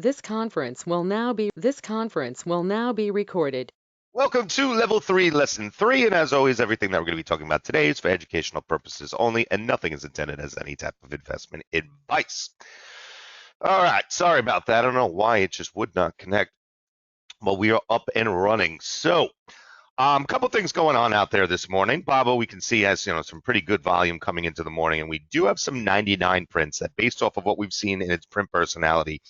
This conference will now be recorded. Welcome to Level 3, Lesson 3, and as always, everything that we're going to be talking about today is for educational purposes only, and nothing is intended as any type of investment advice. All right, sorry about that. I don't know why it just would not connect, but we are up and running. So, a couple things going on out there this morning. Babo, we can see has some pretty good volume coming into the morning, and we do have some 99 prints that, based off of what we've seen in its print personality,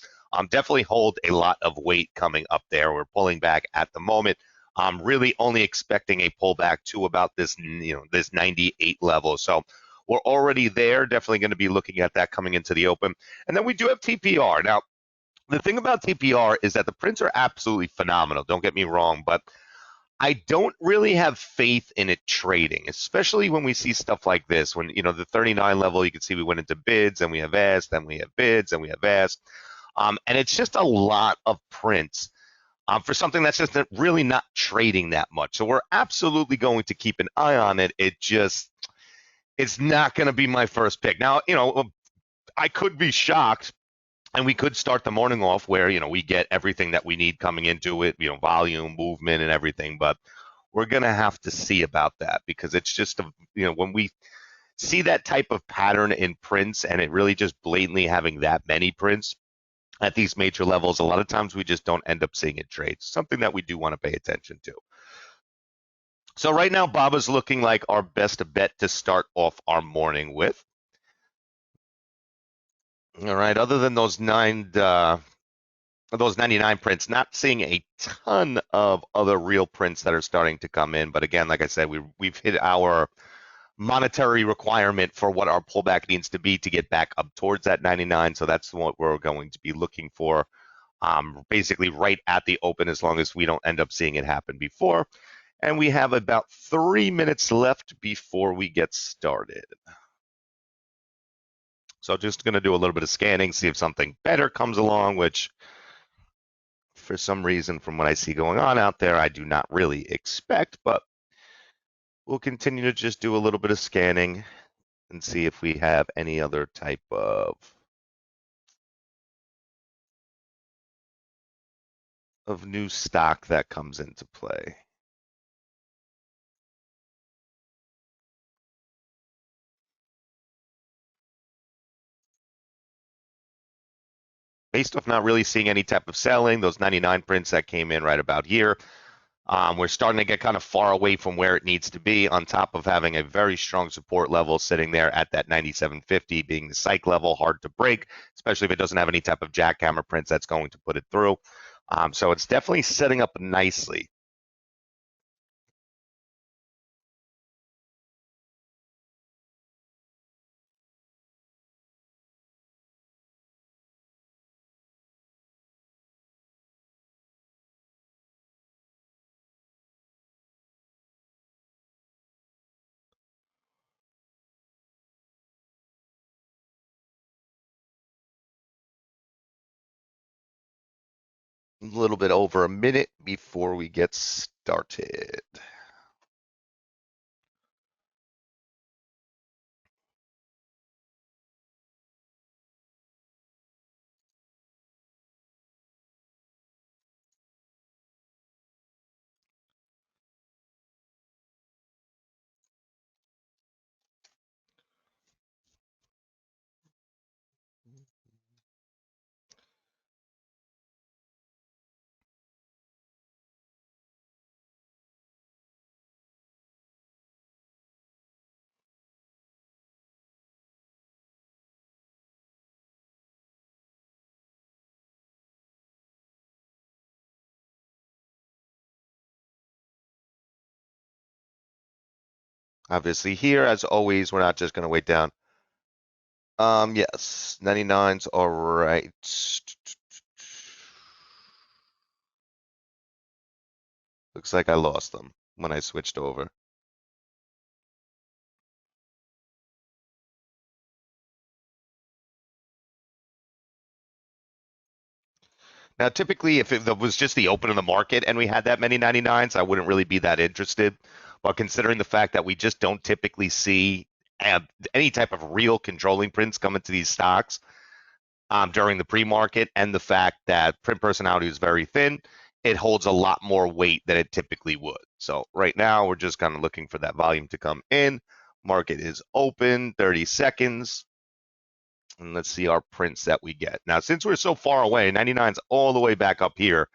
definitely hold a lot of weight coming up there. We're pulling back at the moment. I'm really only expecting a pullback to about this, this 98 level. So we're already there. Definitely going to be looking at that coming into the open. And then we do have TPR. Now, the thing about TPR is that the prints are absolutely phenomenal. Don't get me wrong, but I don't really have faith in it trading, especially when we see stuff like this. When, the 39 level, you can see we went into bids, and we have asked, then we have bids, and we have asked. And it's just a lot of prints for something that's just really not trading that much. So we're absolutely going to keep an eye on it. It's not going to be my first pick. Now, I could be shocked, and we could start the morning off where, we get everything that we need coming into it, volume, movement, and everything. But we're going to have to see about that, because it's just, when we see that type of pattern in prints and it really just blatantly having that many prints at these major levels, a lot of times we just don't end up seeing it trade. Something that we do want to pay attention to. So right now, Baba's looking like our best bet to start off our morning with. All right, other than those 99 prints, not seeing a ton of other real prints that are starting to come in. But again, like I said, we've hit our monetary requirement for what our pullback needs to be to get back up towards that 99. So that's what we're going to be looking for, basically right at the open, as long as we don't end up seeing it happen before. And we have about 3 minutes left before we get started. So just going to do a little bit of scanning, see if something better comes along, which for some reason, from what I see going on out there, I do not really expect, but we'll continue to just do a little bit of scanning and see if we have any other type of new stock that comes into play. Based off not really seeing any type of selling, those 99 prints that came in right about here, we're starting to get kind of far away from where it needs to be, on top of having a very strong support level sitting there at that 97.50, being the psych level, hard to break, especially if it doesn't have any type of jackhammer prints that's going to put it through. So it's definitely setting up nicely. A little bit over a minute before we get started. Obviously here, as always, we're not just going to wait down. Yes, 99's all right. Looks like I lost them when I switched over. Now, typically, if it was just the open of the market and we had that many 99s, I wouldn't really be that interested. But considering the fact that we just don't typically see any type of real controlling prints come into these stocks, during the pre-market, and the fact that print personality is very thin, it holds a lot more weight than it typically would. So right now we're just kind of looking for that volume to come in. Market is open, 30 seconds. And let's see our prints that we get. Now, since we're so far away, 99's all the way back up here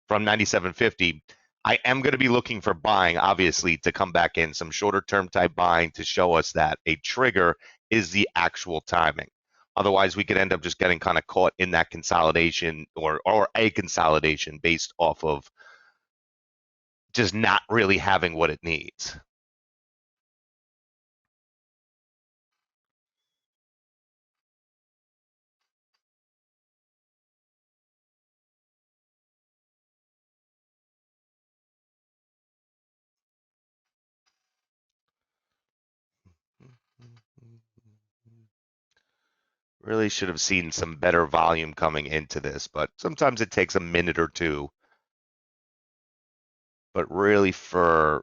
from 97.50. I am going to be looking for buying, obviously, to come back in, some shorter term type buying to show us that a trigger is the actual timing. Otherwise, we could end up just getting kind of caught in that consolidation or a consolidation based off of just not really having what it needs. Really should have seen some better volume coming into this, but sometimes it takes a minute or two. But really, for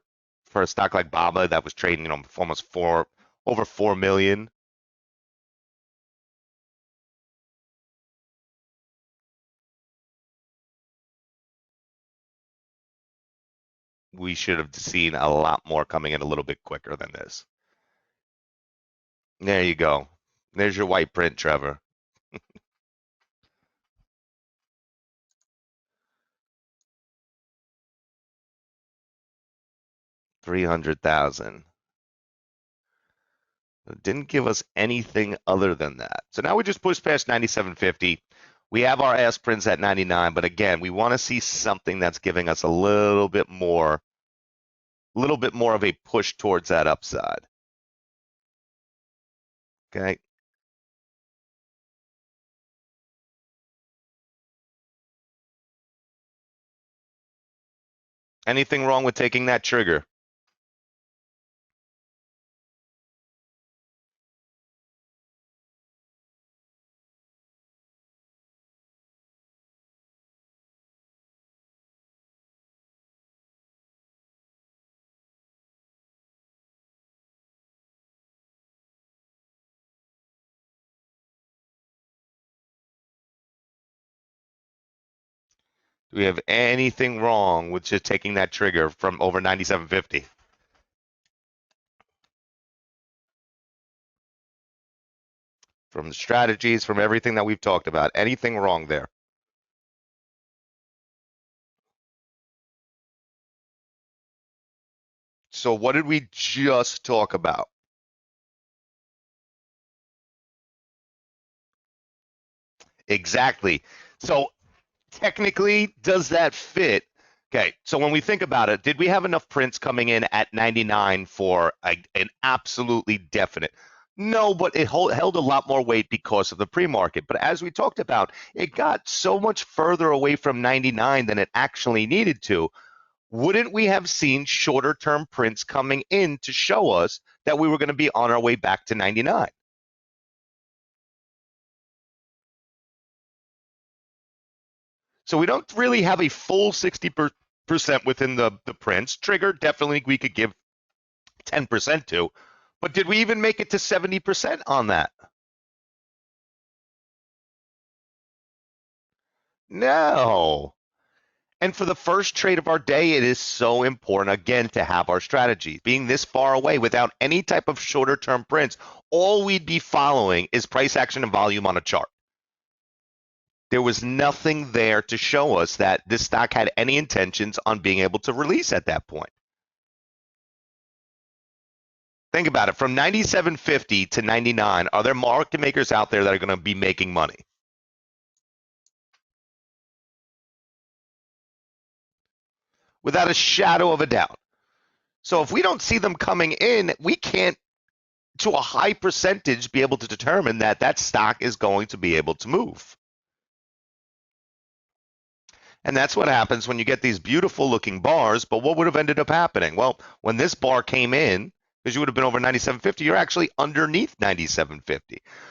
a stock like Baba that was trading, almost over 4 million, we should have seen a lot more coming in a little bit quicker than this. There you go. There's your white print, Trevor. 300,000. It didn't give us anything other than that. So now we just push past 97.50. We have our ass prints at 99, but again, we want to see something that's giving us a little bit more of a push towards that upside. Okay. Anything wrong with taking that trigger? Do we have anything wrong with just taking that trigger from over 97.50? From the strategies, from everything that we've talked about, anything wrong there? So what did we just talk about? Exactly. So technically, does that fit? Okay, so when we think about it, did we have enough prints coming in at 99 for an absolutely definite? No, but it held a lot more weight because of the pre-market. But as we talked about, it got so much further away from 99 than it actually needed to. Wouldn't we have seen shorter term prints coming in to show us that we were going to be on our way back to 99? So we don't really have a full 60% within the prints. Trigger, definitely we could give 10% to. But did we even make it to 70% on that? No. And for the first trade of our day, it is so important, again, to have our strategy. Being this far away without any type of shorter term prints, all we'd be following is price action and volume on a chart. There was nothing there to show us that this stock had any intentions on being able to release at that point. Think about it. From 97.50 to 99, are there market makers out there that are going to be making money? Without a shadow of a doubt. So if we don't see them coming in, we can't, to a high percentage, be able to determine that that stock is going to be able to move. And that's what happens when you get these beautiful looking bars. But what would have ended up happening? Well, when this bar came in, because you would have been over 97.50, you're actually underneath 97.50.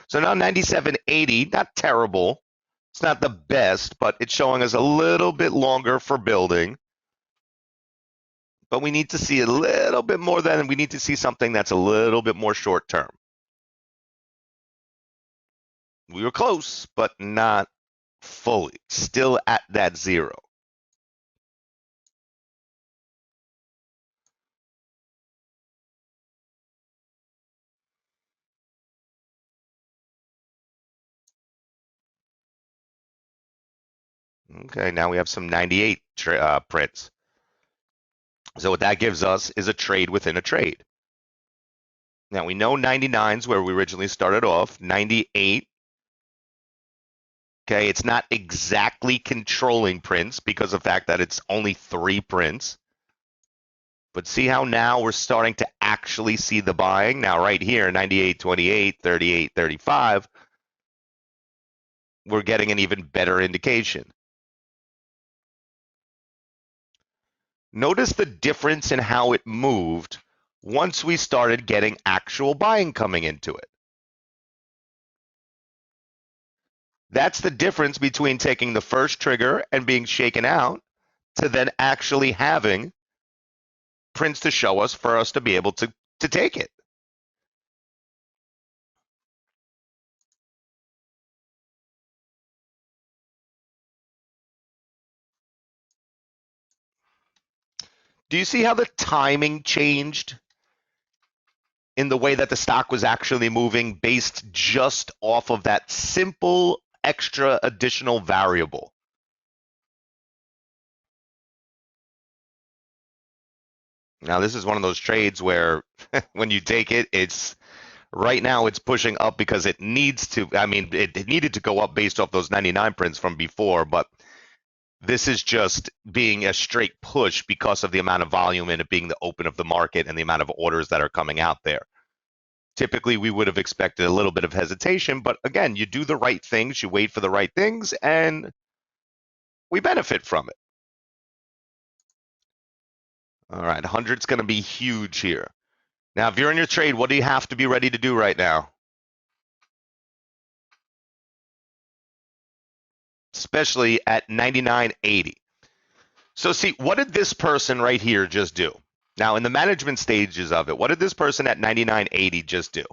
So now 97.80, not terrible. It's not the best, but it's showing us a little bit longer for building. But we need to see a little bit more than we need to see something that's a little bit more short term. We were close, but not fully. Still at that zero. Okay, now we have some 98 prints. So what that gives us is a trade within a trade. Now we know 99's where we originally started off. 98, okay, it's not exactly controlling prints because of the fact that it's only 3 prints. But see how now we're starting to actually see the buying? Now right here, 98, 28, 38, 35, we're getting an even better indication. Notice the difference in how it moved once we started getting actual buying coming into it. That's the difference between taking the first trigger and being shaken out to then actually having prints to show us for us to be able to take it. Do you see how the timing changed in the way that the stock was actually moving based just off of that simple extra additional variable? Now, this is one of those trades where when you take it, it's right now it's pushing up because it needs to. I mean, it needed to go up based off those 99 prints from before, but this is just being a straight push because of the amount of volume and it being the open of the market and the amount of orders that are coming out there. Typically, we would have expected a little bit of hesitation, but again, you do the right things, you wait for the right things, and we benefit from it. All right, 100's going to be huge here. Now, if you're in your trade, what do you have to be ready to do right now? Especially at 99.80. So see, what did this person right here just do? Now, in the management stages of it, what did this person at 99.80 just do?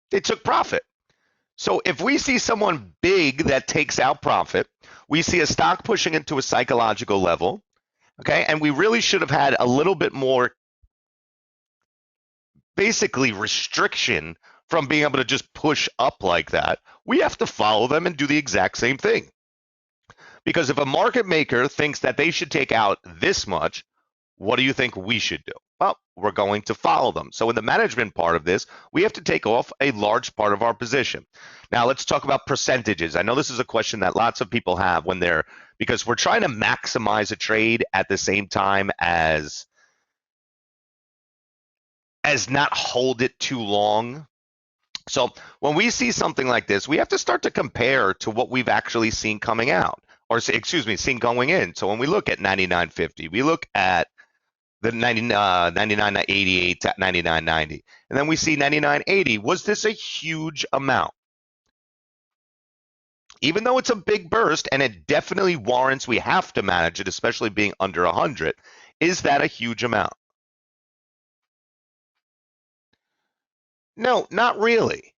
They took profit. So if we see someone big that takes out profit, we see a stock pushing into a psychological level, okay, and we really should have had a little bit more basically restriction from being able to just push up like that. We have to follow them and do the exact same thing. Because if a market maker thinks that they should take out this much, what do you think we should do? Well, we're going to follow them. So in the management part of this, we have to take off a large part of our position. Now let's talk about percentages. I know this is a question that lots of people have when they're, because we're trying to maximize a trade at the same time as not hold it too long. So when we see something like this, we have to start to compare to what we've actually seen coming out, or excuse me, seen going in. So when we look at 99.50, we look at the 99.88 to 99.90, and then we see 99.80. Was this a huge amount? Even though it's a big burst and it definitely warrants we have to manage it, especially being under 100, is that a huge amount? No, not really.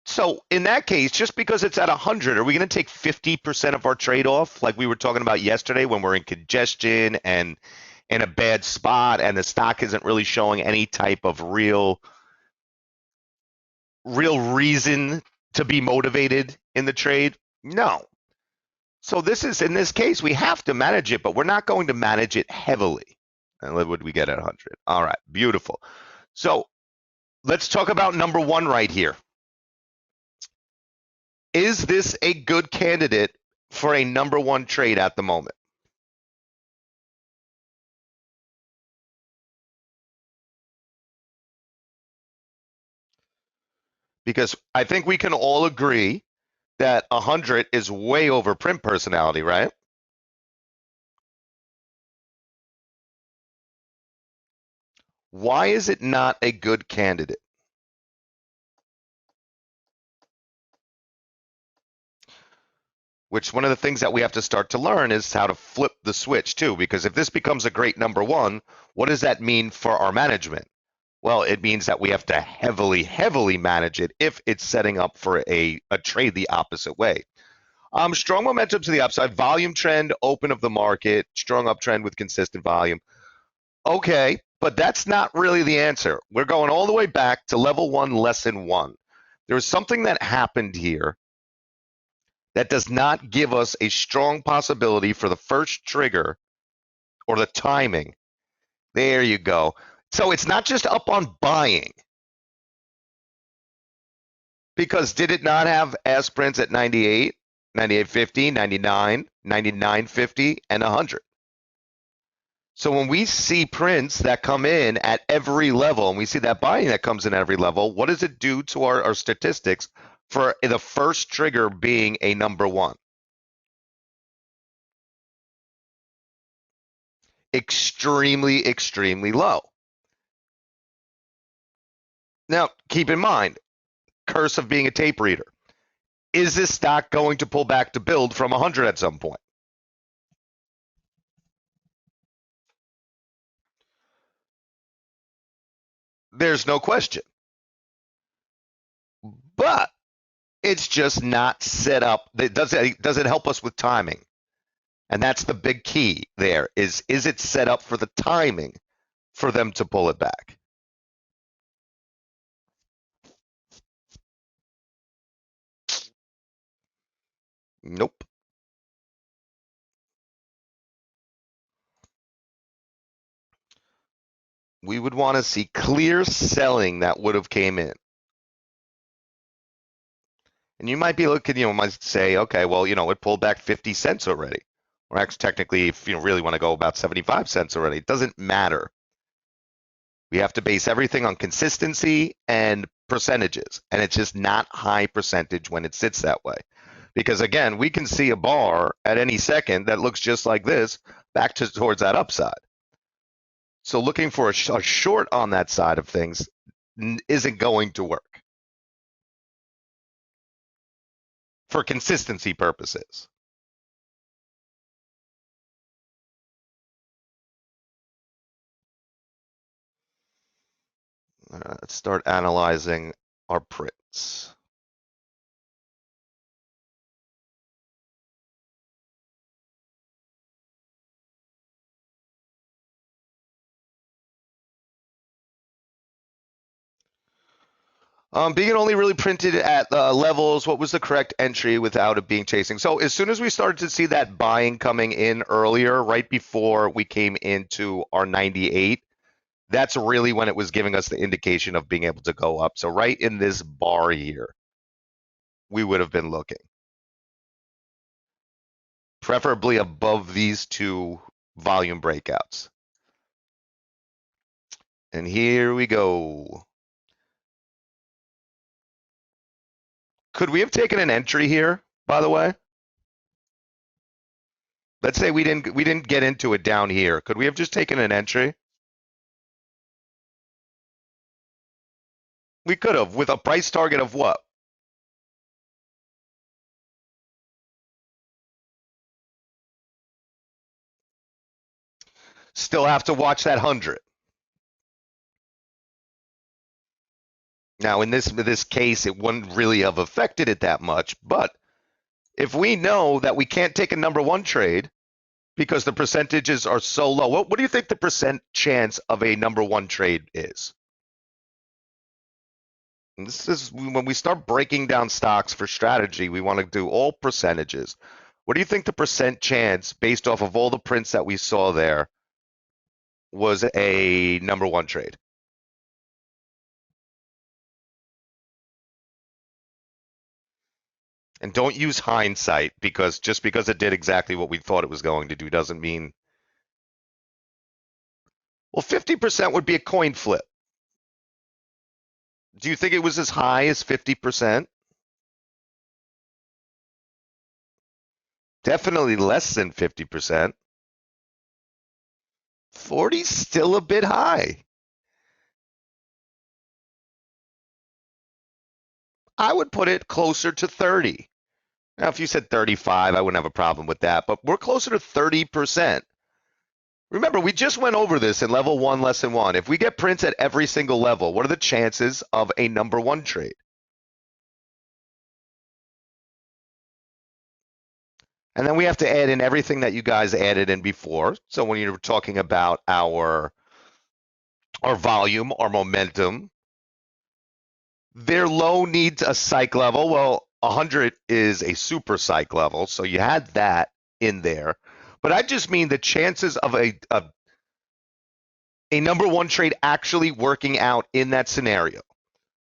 So in that case, just because it's at 100, are we going to take 50% of our trade off like we were talking about yesterday when we're in congestion and in a bad spot and the stock isn't really showing any type of real reason to be motivated in the trade? No. So this is, in this case, we have to manage it, but we're not going to manage it heavily. And what would we get at 100? All right, beautiful. So let's talk about number one right here. Is this a good candidate for a number one trade at the moment? Because I think we can all agree that 100 is way over print personality, right? Why is it not a good candidate? which one of the things that we have to start to learn is how to flip the switch too, because if this becomes a great number one, what does that mean for our management? Well, it means that we have to heavily, heavily manage it if it's setting up for a trade the opposite way. Strong momentum to the upside, volume trend, open of the market, strong uptrend with consistent volume. Okay, but that's not really the answer. We're going all the way back to level one, lesson one. There was something that happened here that does not give us a strong possibility for the first trigger or the timing. There you go. So it's not just up on buying. Because did it not have S prints at 98, 98.50, 99, 99.50, and 100? So when we see prints that come in at every level, and we see that buying that comes in at every level, what does it do to our statistics for the first trigger being a number one? Extremely, extremely low. Now, keep in mind, curse of being a tape reader. Is this stock going to pull back to build from 100 at some point? There's no question. But it's just not set up. Does it help us with timing? And that's the big key there is it set up for the timing for them to pull it back? Nope. We would want to see clear selling that would have came in. And you might be looking, might say, okay, well, it pulled back 50 cents already. Or actually, technically, if you really want to go about 75 cents already, it doesn't matter. We have to base everything on consistency and percentages. And it's just not high percentage when it sits that way. Because again, we can see a bar at any second that looks just like this back towards that upside. So looking for a short on that side of things isn't going to work for consistency purposes. Let's start analyzing our prints. Being only really printed at levels, what was the correct entry without it being chasing? So as soon as we started to see that buying coming in earlier, right before we came into our 98, that's really when it was giving us the indication of being able to go up. So right in this bar here, we would have been looking. Preferably above these two volume breakouts. And here we go. Could we have taken an entry here, by the way? Let's say we didn't get into it down here. Could we have just taken an entry? We could have, with a price target of what? Still have to watch that 100. Now, in this case, it wouldn't really have affected it that much. But if we know that we can't take a number one trade because the percentages are so low, what do you think the percent chance of a number one trade is? And this is when we start breaking down stocks for strategy, we want to do all percentages. What do you think the percent chance, based off of all the prints that we saw there, was a number one trade? And don't use hindsight because just because it did exactly what we thought it was going to do doesn't mean. Well, 50% would be a coin flip. Do you think it was as high as 50%? Definitely less than 50%. 40's still a bit high. I would put it closer to 30. Now, if you said 35, I wouldn't have a problem with that, but we're closer to 30%. Remember, we just went over this in level one, lesson one. If we get prints at every single level, what are the chances of a number one trade? And then we have to add in everything that you guys added in before. So when you're talking about our volume, our momentum, their low needs a psych level. Well, 100 is a super psych level, so you had that in there. But I just mean the chances of a number one trade actually working out in that scenario.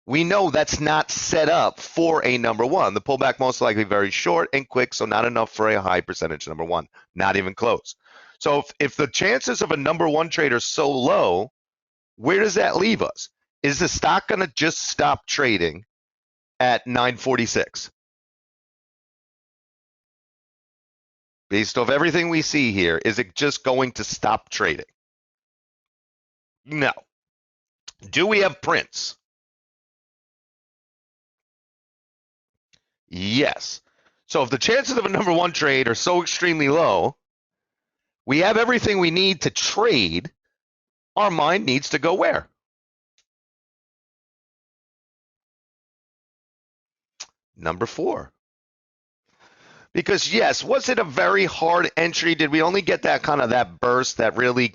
We know that's not set up for a number one. The pullback most likely very short and quick, so not enough for a high percentage number one, not even close. So if the chances of a number one trade are so low, where does that leave us? Is the stock going to just stop trading at 946? Based off everything we see here, is it just going to stop trading? No. Do we have prints? Yes. So if the chances of a number one trade are so extremely low, we have everything we need to trade. Our mind needs to go where? Number four. Because yes, was it a very hard entry? Did we only get that kind of that burst that really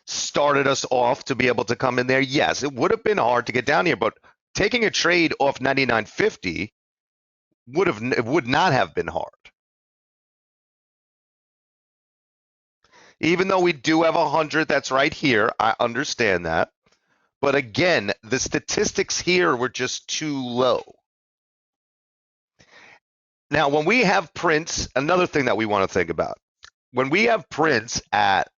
started us off to be able to come in there? Yes, it would have been hard to get down here, but taking a trade off 99.50 would not have been hard. Even though we do have 100 that's right here, I understand that. But again, the statistics here were just too low. Now, when we have prints, another thing that we want to think about, when we have prints at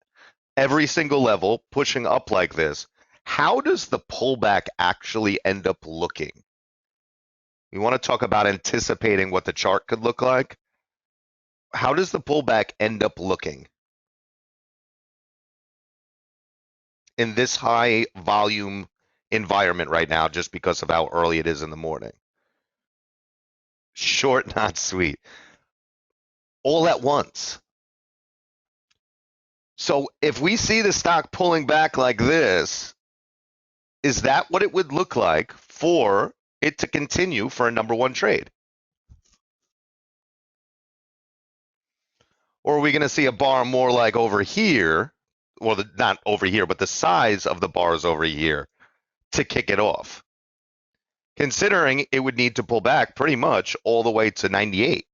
every single level pushing up like this, how does the pullback actually end up looking? We want to talk about anticipating what the chart could look like. How does the pullback end up looking in this high volume environment right now, just because of how early it is in the morning? Short, not sweet. All at once. So if we see the stock pulling back like this, is that what it would look like for it to continue for a number one trade? Or are we going to see a bar more like over here? Well, not over here, but the size of the bars over here to kick it off. Considering it would need to pull back pretty much all the way to 98.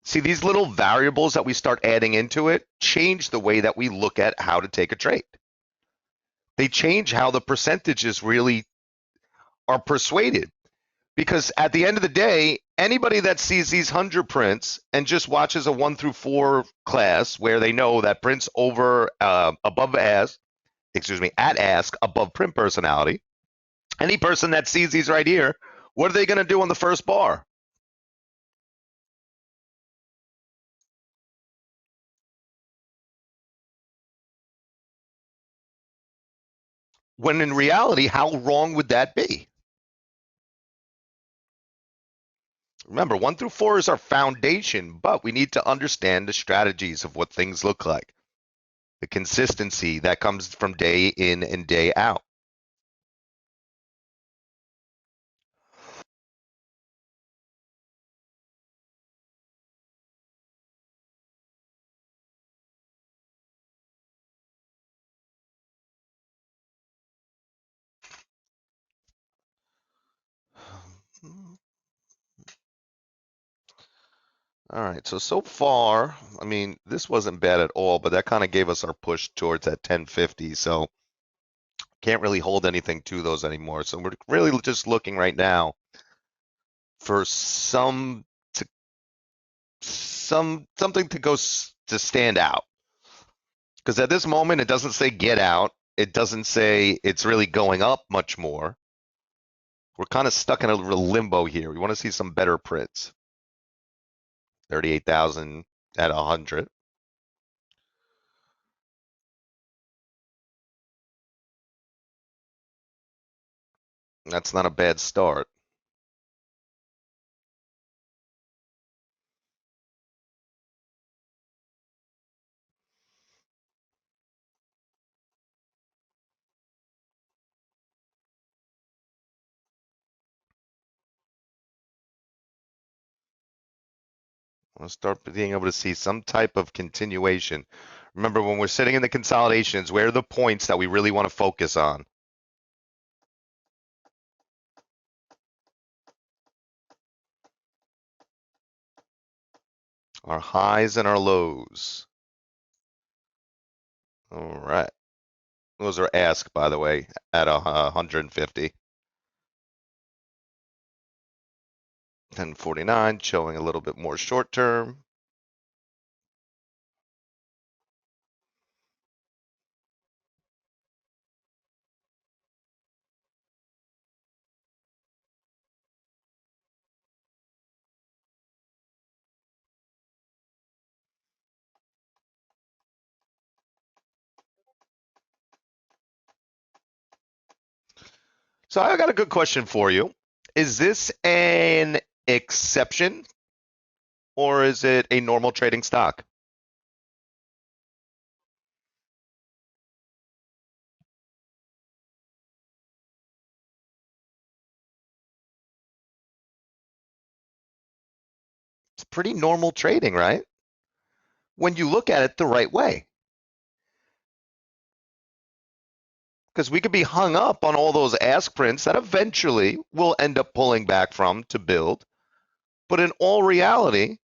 See, these little variables that we start adding into it change the way that we look at how to take a trade. They change how the percentages really are persuaded. Because at the end of the day, anybody that sees these 100 prints and just watches a 1 through 4 class where they know that prints over above ask, at ask above print personality, any person that sees these right here, what are they going to do on the first bar? When in reality, how wrong would that be? Remember, 1 through 4 is our foundation, but we need to understand the strategies of what things look like, the consistency that comes from day in and day out. All right, so far, I mean, this wasn't bad at all, but that kind of gave us our push towards that 1050. So can't really hold anything to those anymore. So we're really just looking right now for something to go to stand out. Because at this moment, it doesn't say get out. It doesn't say it's really going up much more. We're kind of stuck in a little limbo here. We want to see some better prints. 38,000 at 100. That's not a bad start. We'll start being able to see some type of continuation. Remember, when we're sitting in the consolidations, where are the points that we really want to focus on? Our highs and our lows. All right. Those are ask, by the way, at 150. 1049 showing a little bit more short term. So I got a good question for you. Is this an exception or is it a normal trading stock? It's pretty normal trading, right? When you look at it the right way. Because we could be hung up on all those ask prints that eventually we'll end up pulling back from to build. But in all reality,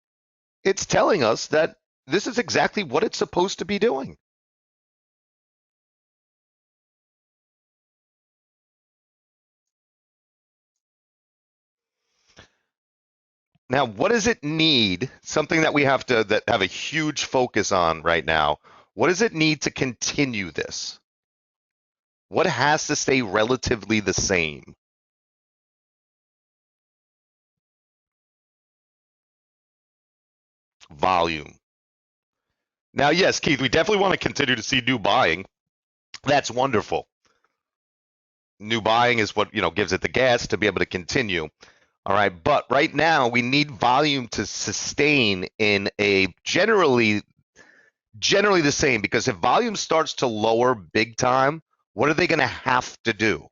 it's telling us that this is exactly what it's supposed to be doing. Now, what does it need? Something that we have to that have a huge focus on right now. What does it need to continue this? What has to stay relatively the same? Volume. Now, yes, Keith, we definitely want to continue to see new buying. That's wonderful. New buying is what, gives it the gas to be able to continue. All right, but right now we need volume to sustain in a generally the same, because if volume starts to lower big time, what are they going to have to do?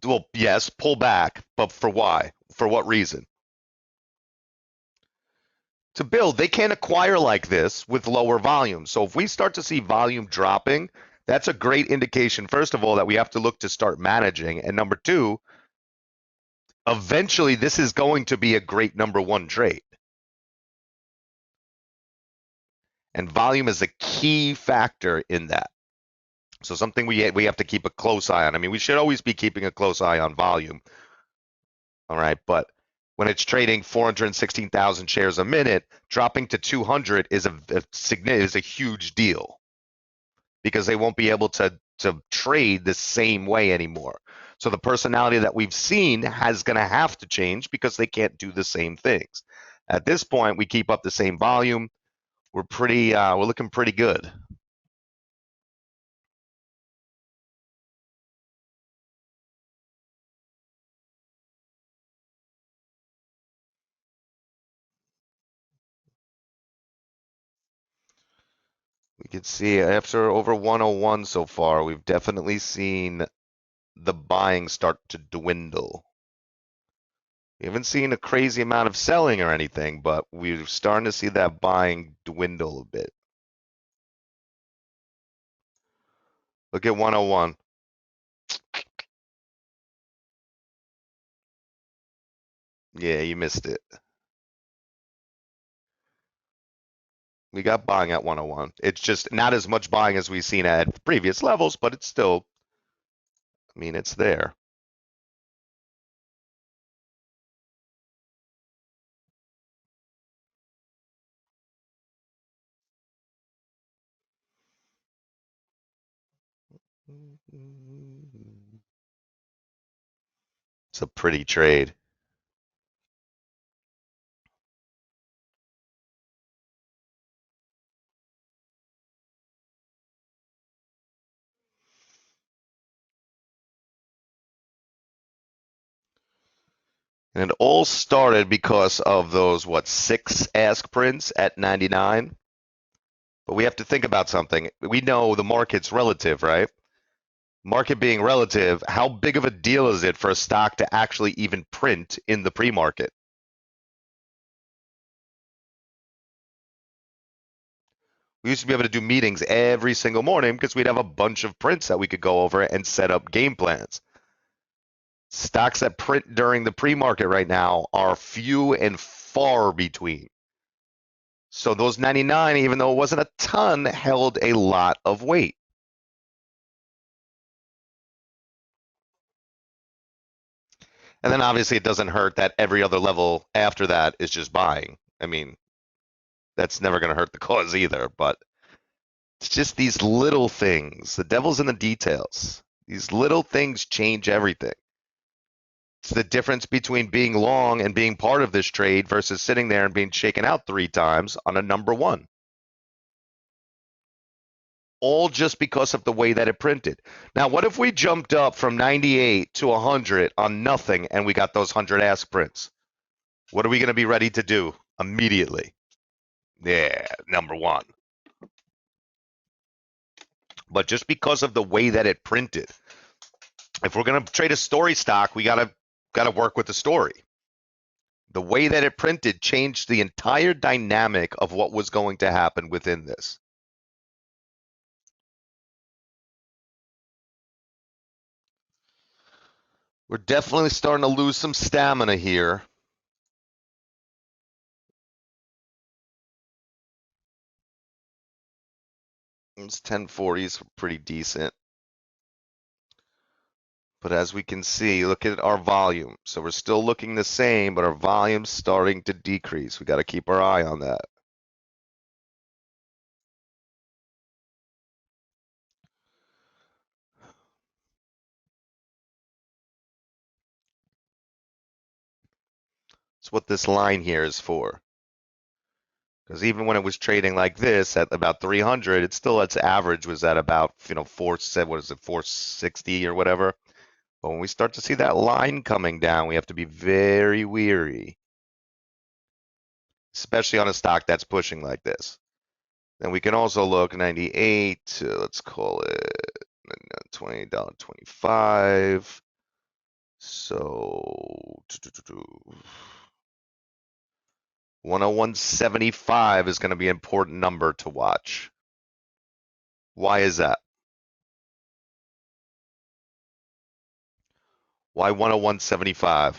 Well, yes, pull back, but for why? For what reason? To build, they can't acquire like this with lower volume. So if we start to see volume dropping, that's a great indication, first of all, that we have to look to start managing. And number two, eventually this is going to be a great number one trade. And volume is a key factor in that. So something we have to keep a close eye on. I mean, we should always be keeping a close eye on volume. All right, but when it's trading 416,000 shares a minute, dropping to 200 is a huge deal, because they won't be able to trade the same way anymore. So the personality that we've seen has going to have to change because they can't do the same things. At this point, we keep up the same volume. We're looking pretty good. We can see after over 101 so far, we've definitely seen the buying start to dwindle. We haven't seen a crazy amount of selling or anything, but we're starting to see that buying dwindle a bit. Look at 101. Yeah, you missed it. We got buying at 101. It's just not as much buying as we've seen at previous levels, but it's still, I mean, it's there. It's a pretty trade. And it all started because of those, what, 6 ask prints at 99? But we have to think about something. We know the market's relative, right? Market being relative, how big of a deal is it for a stock to actually even print in the pre-market? We used to be able to do meetings every single morning because we'd have a bunch of prints that we could go over and set up game plans. Stocks that print during the pre-market right now are few and far between. So those 99, even though it wasn't a ton, held a lot of weight. And then obviously it doesn't hurt that every other level after that is just buying. I mean, that's never going to hurt the cause either, but it's just these little things. The devil's in the details. These little things change everything. It's the difference between being long and being part of this trade versus sitting there and being shaken out 3 times on a number one. All just because of the way that it printed. Now, what if we jumped up from 98 to 100 on nothing and we got those 100 ask prints? What are we going to be ready to do immediately? Yeah, number one. But just because of the way that it printed, if we're going to trade a story stock, we gotta work with the story. The way that it printed changed the entire dynamic of what was going to happen within this. We're definitely starting to lose some stamina here. These 1040s were pretty decent. But as we can see, look at our volume. So we're still looking the same, but our volume's starting to decrease. We got to keep our eye on that. That's what this line here is for. Because even when it was trading like this at about 300, its average was at about, what is it, 460 or whatever. But when we start to see that line coming down, we have to be very weary, especially on a stock that's pushing like this. Then we can also look 98, let's call it $20.25. So 101.75 is going to be an important number to watch. Why is that? Why 101.75?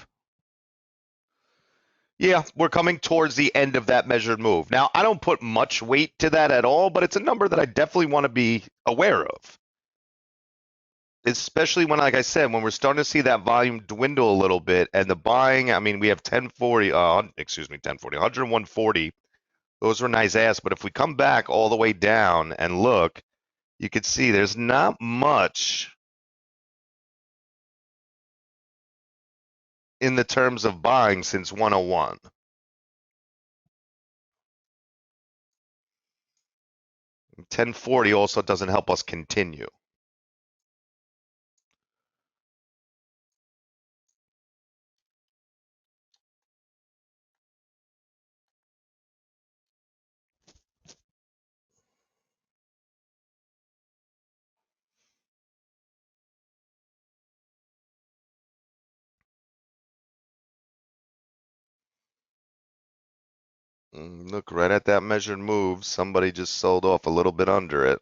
Yeah, we're coming towards the end of that measured move. Now, I don't put much weight to that at all, but it's a number that I definitely want to be aware of. Especially when, like I said, when we're starting to see that volume dwindle a little bit and the buying, I mean, we have 1040, 1040, 101.40. Those were nice ass, but if we come back all the way down and look, you can see there's not much in the terms of buying since 101. And 1040 also doesn't help us continue. Look right at that measured move. Somebody just sold off a little bit under it.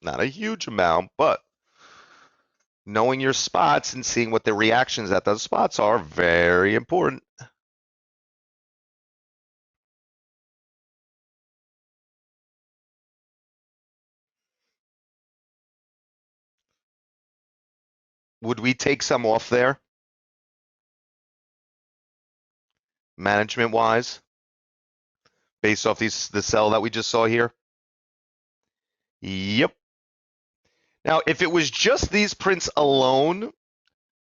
Not a huge amount, but knowing your spots and seeing what the reactions at those spots are very important. Would we take some off there, management wise, based off the sell that we just saw here? Yep. Now, if it was just these prints alone,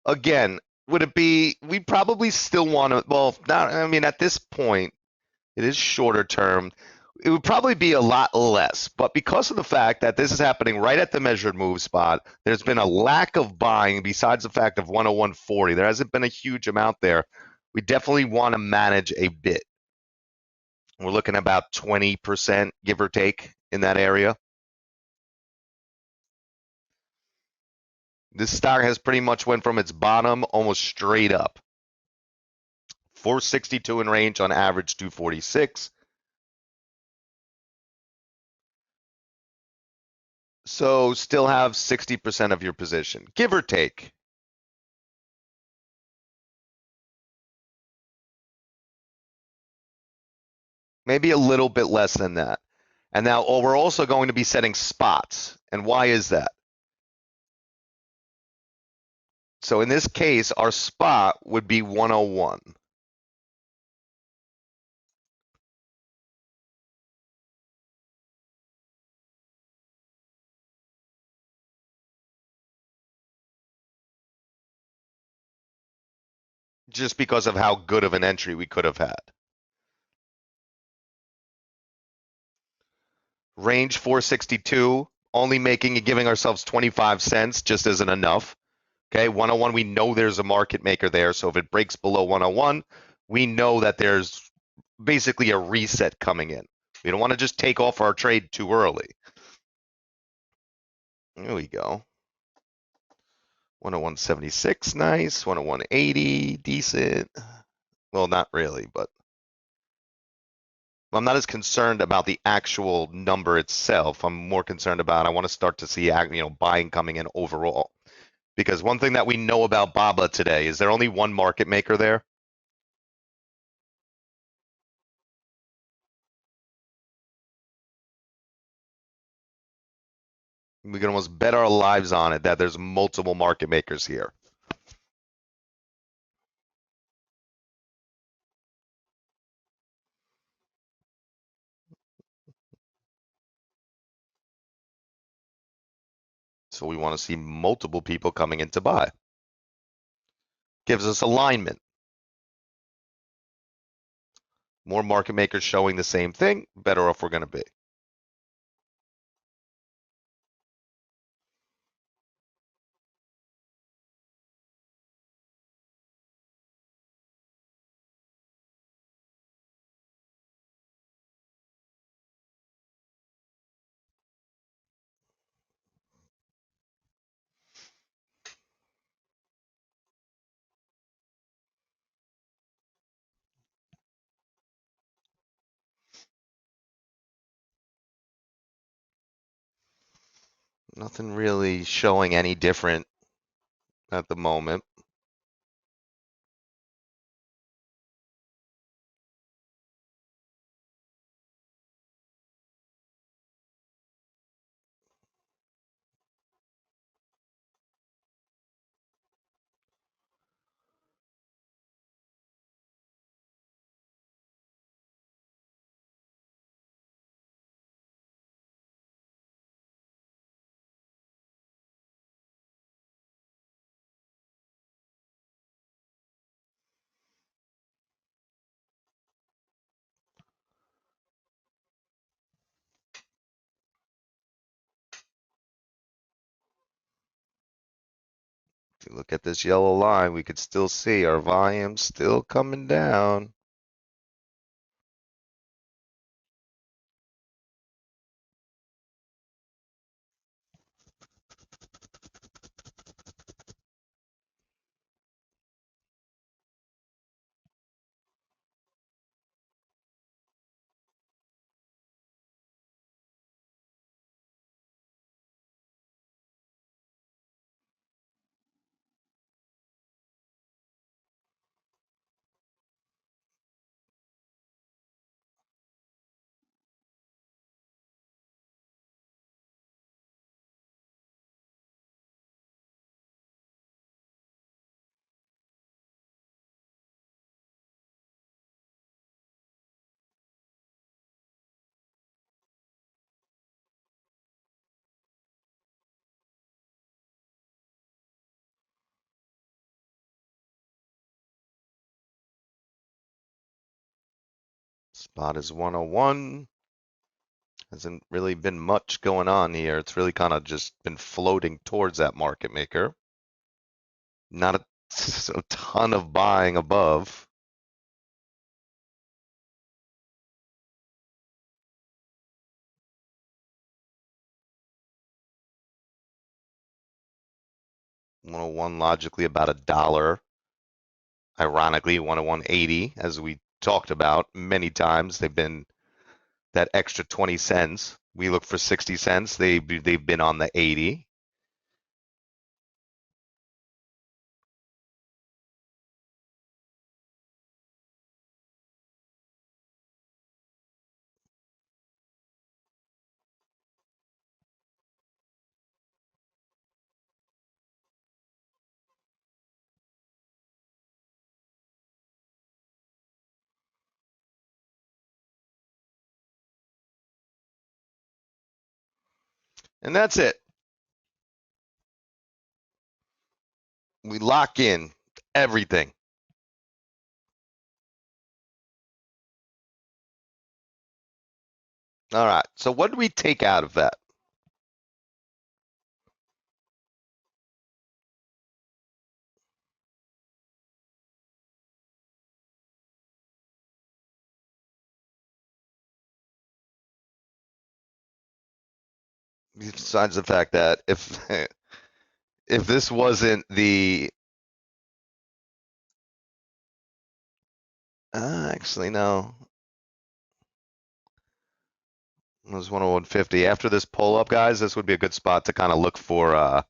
again, would it be, we probably still want to, well, not, I mean, at this point, it is shorter term. It would probably be a lot less, but because of the fact that this is happening right at the measured move spot, there's been a lack of buying besides the fact of 101.40. There hasn't been a huge amount there. We definitely want to manage a bit. We're looking at about 20%, give or take, in that area. This stock has pretty much went from its bottom almost straight up. 462 in range on average 246. So still have 60% of your position, give or take. Maybe a little bit less than that. And now, we're also going to be setting spots. And why is that? So in this case, our spot would be 101. Just because of how good of an entry we could have had. Range 462, only making and giving ourselves 25 cents just isn't enough. Okay, 101, we know there's a market maker there. So if it breaks below 101, we know that there's basically a reset coming in. We don't want to just take off our trade too early. There we go. 101.76, nice. 101.80, decent. Well, not really, but I'm not as concerned about the actual number itself. I'm more concerned about I want to start to see buying coming in overall. Because one thing that we know about BABA today is there only one market maker there. We can almost bet our lives on it that there's multiple market makers here. So we want to see multiple people coming in to buy. Gives us alignment. More market makers showing the same thing, better off we're going to be. Nothing really showing any different at the moment. If you look at this yellow line, we could still see our volume still coming down. Spot is 101. Hasn't really been much going on here. It's really kind of just been floating towards that market maker. Not a ton of buying above. 101 logically about a dollar. Ironically, 101.80, as we talked about many times, they've been that extra 20 cents. We look for 60 cents. They've been on the 80. And that's it. We lock in everything. All right. So what do we take out of that? Besides the fact that if this wasn't the actually no, it was 101.50. After this pull up, guys, this would be a good spot to kind of look for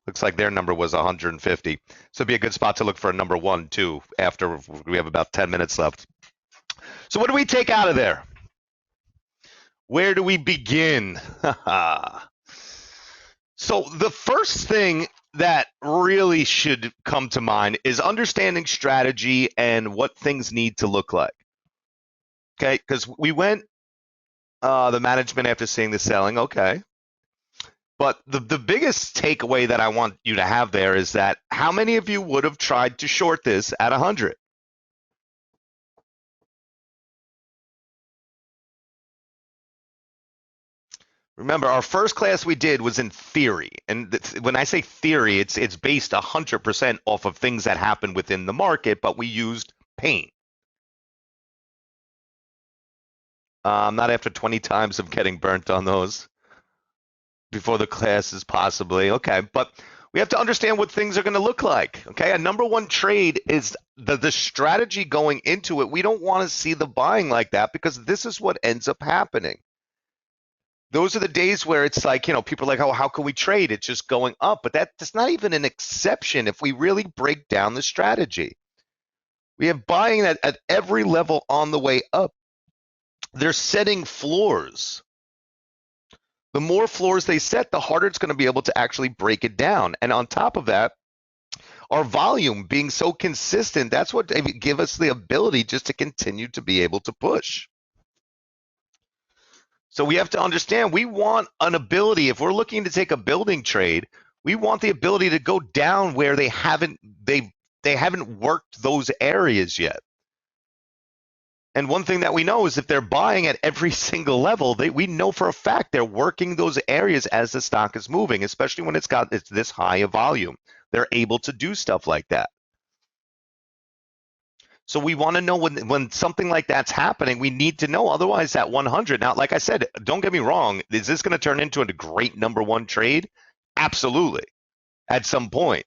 looks like their number was 150. So it'd be a good spot to look for a number one too after we have about 10 minutes left. So what do we take out of there? Where do we begin? So the first thing that really should come to mind is understanding strategy and what things need to look like. Okay, because we went the management after seeing the selling. Okay, but the biggest takeaway that I want you to have there is that how many of you would have tried to short this at 100? Remember, our first class we did was in theory, and when I say theory, it's based 100% off of things that happen within the market, but we used pain. Not after 20 times of getting burnt on those before the classes, possibly. Okay, but we have to understand what things are going to look like. Okay, a number one trade is the strategy going into it. We don't want to see the buying like that because this is what ends up happening. Those are the days where it's like, people are like, oh, how can we trade? It's just going up. But that's not even an exception if we really break down the strategy. We have buying at every level on the way up. They're setting floors. The more floors they set, the harder it's going to be able to actually break it down. And on top of that, our volume being so consistent, that's what give us the ability just to continue to be able to push. So we have to understand we want an ability. If we're looking to take a building trade, we want the ability to go down where they haven't worked those areas yet. And one thing that we know is if they're buying at every single level, we know for a fact they're working those areas as the stock is moving, especially when it's this high of volume. They're able to do stuff like that. So we want to know when something like that's happening, we need to know. Otherwise, that 100. Now, like I said, don't get me wrong. Is this going to turn into a great number one trade? Absolutely, at some point.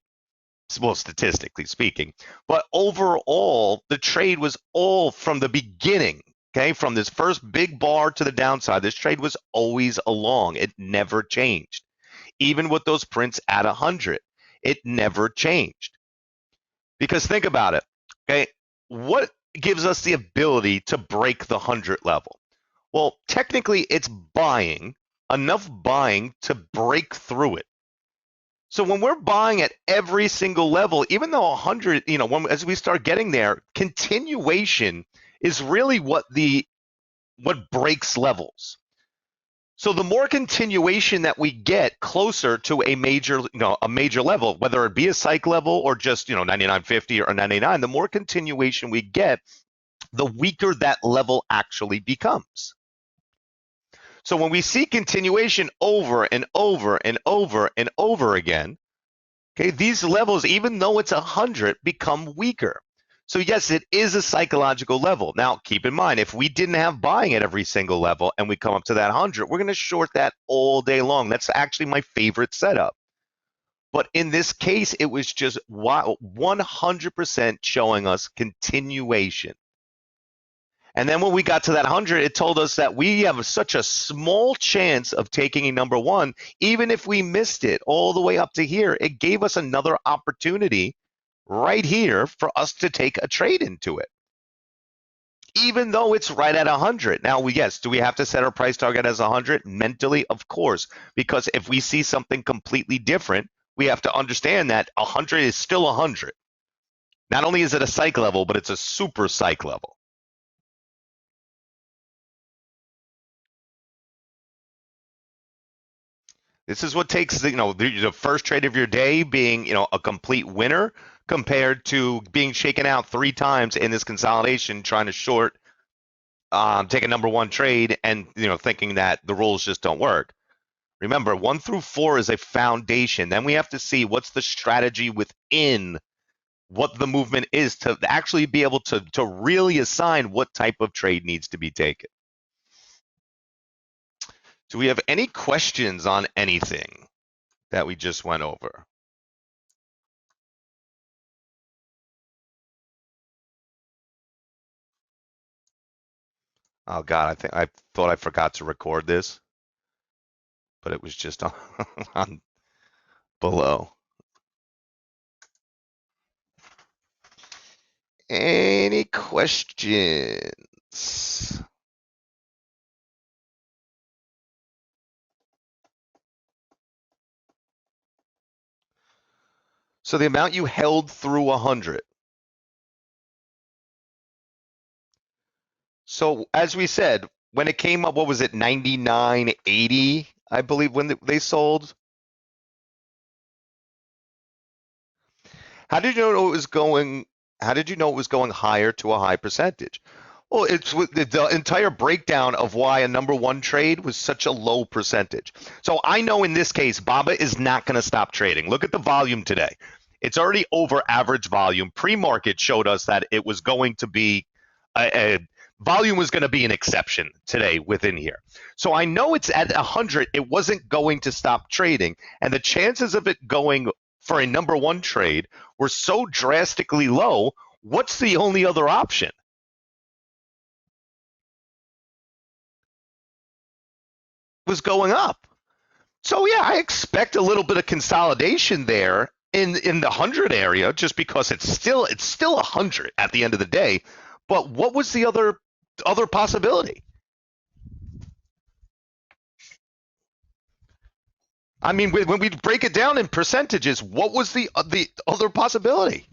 Well, statistically speaking. But overall, the trade was all from the beginning, okay, from this first big bar to the downside. This trade was always along. It never changed. Even with those prints at 100, it never changed. Because think about it, okay? What gives us the ability to break the 100 level? Well, technically, it's enough buying to break through it. So when we're buying at every single level, even though 100, as we start getting there, continuation is really what breaks levels. So the more continuation that we get closer to a major level, whether it be a psych level or just 99.50 or 99, the more continuation we get, the weaker that level actually becomes. So when we see continuation over and over and over and over again, okay, these levels, even though it's 100, become weaker. So yes, it is a psychological level. Now, keep in mind, if we didn't have buying at every single level and we come up to that 100, we're going to short that all day long. That's actually my favorite setup. But in this case, it was just 100% showing us continuation. And then when we got to that 100, it told us that we have such a small chance of taking a number one, even if we missed it all the way up to here. It gave us another opportunity right here for us to take a trade into it, even though it's right at 100. Now, yes, do we have to set our price target as 100 mentally? Of course, because if we see something completely different, we have to understand that 100 is still 100. Not only is it a psych level, but it's a super psych level. This is what takes the first trade of your day being a complete winner compared to being shaken out 3 times in this consolidation trying to short take a number one trade and thinking that the rules just don't work. Remember, 1 through 4 is a foundation. Then we have to see what's the strategy within what the movement is to actually be able to really assign what type of trade needs to be taken. Do we have any questions on anything that we just went over? Oh God, I thought I forgot to record this, but it was just on below. Any questions? So the amount you held through 100. So as we said, when it came up, what was it, 99.80, I believe, when they sold? How did you know it was going? How did you know it was going higher to a high percentage? Well, it's the entire breakdown of why a number one trade was such a low percentage. So I know in this case, Baba is not going to stop trading. Look at the volume today. It's already over average volume. Pre-market showed us that it was going to be a volume was going to be an exception today within here. So I know it's at 100. It wasn't going to stop trading. And the chances of it going for a number one trade were so drastically low. What's the only other option? Was going up. So yeah, I expect a little bit of consolidation there in the 100 area, just because it's still 100 at the end of the day. But what was the other possibility? I mean, when we break it down in percentages, what was the other possibility?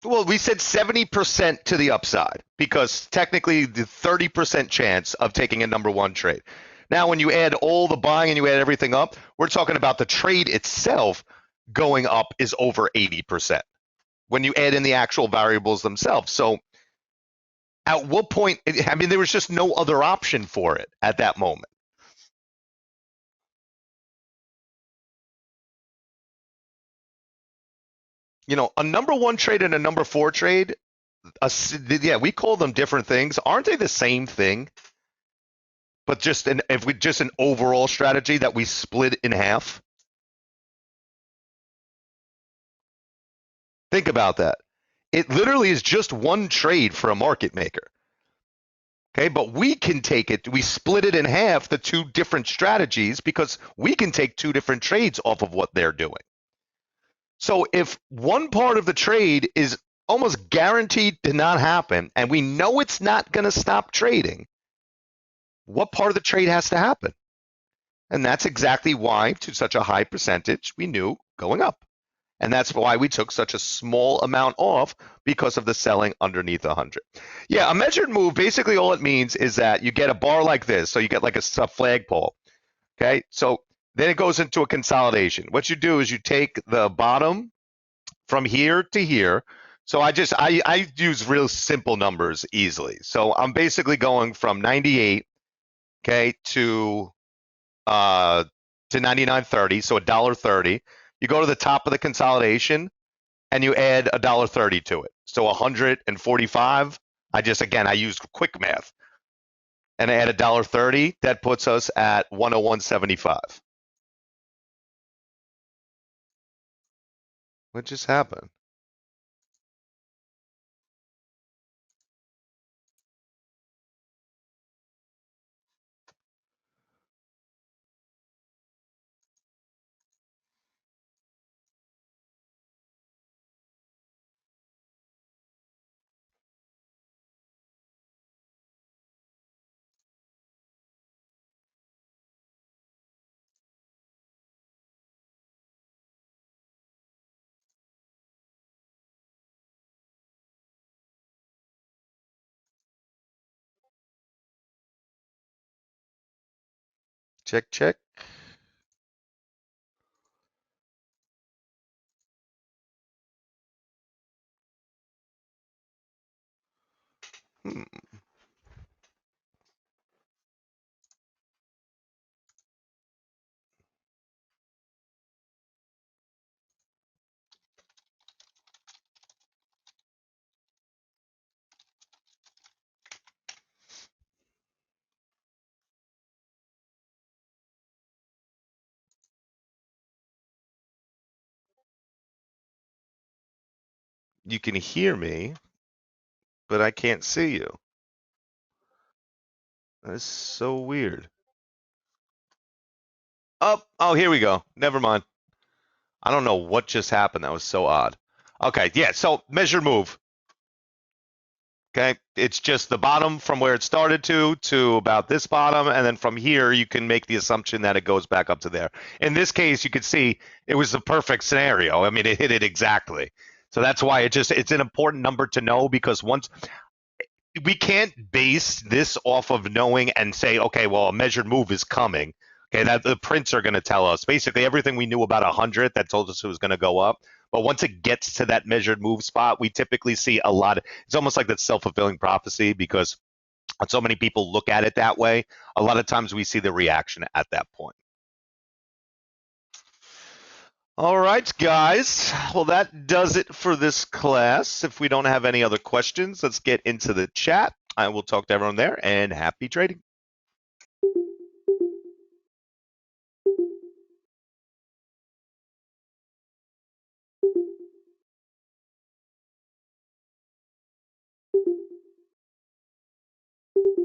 Well, we said 70% to the upside because technically the 30% chance of taking a number one trade. Now, when you add all the buying and you add everything up, we're talking about the trade itself going up is over 80% when you add in the actual variables themselves. So at what point, I mean, there was just no other option for it at that moment. A number one trade and a number four trade, yeah, we call them different things. Aren't they the same thing? But just an overall strategy that we split in half. Think about that. It literally is just one trade for a market maker. Okay, but we can take it, we split it in half, the two different strategies, because we can take two different trades off of what they're doing. So if one part of the trade is almost guaranteed to not happen, and we know it's not going to stop trading, what part of the trade has to happen? And that's exactly why, to such a high percentage, we knew going up. And that's why we took such a small amount off, because of the selling underneath 100. Yeah, a measured move, basically all it means is that you get a bar like this. So you get like a flagpole. Okay, so then it goes into a consolidation. What you do is you take the bottom from here to here. So I use real simple numbers easily. So I'm basically going from 98, okay, to 99.30, so $1.30. You go to the top of the consolidation and you add $1.30 to it. So 145. I use quick math. and add $1.30, that puts us at 101.75. What just happened? Check, check. Hmm. You can hear me, but I can't see you. That's so weird. Oh, here we go. Never mind. I don't know what just happened. That was so odd. Okay, yeah, so measure move. Okay, it's just the bottom from where it started to about this bottom, and then from here you can make the assumption that it goes back up to there. In this case, you could see it was the perfect scenario. I mean, it hit it exactly. So that's why it's an important number to know, because once we can't base this off of knowing and say, okay, well, a measured move is coming. Okay, that the prints are going to tell us basically everything we knew about 100 that told us it was going to go up. But once it gets to that measured move spot, we typically see a lot of, it's almost like that self-fulfilling prophecy, because so many people look at it that way. A lot of times we see the reaction at that point. All right, guys. Well, that does it for this class. If we don't have any other questions, let's get into the chat. I will talk to everyone there, and happy trading.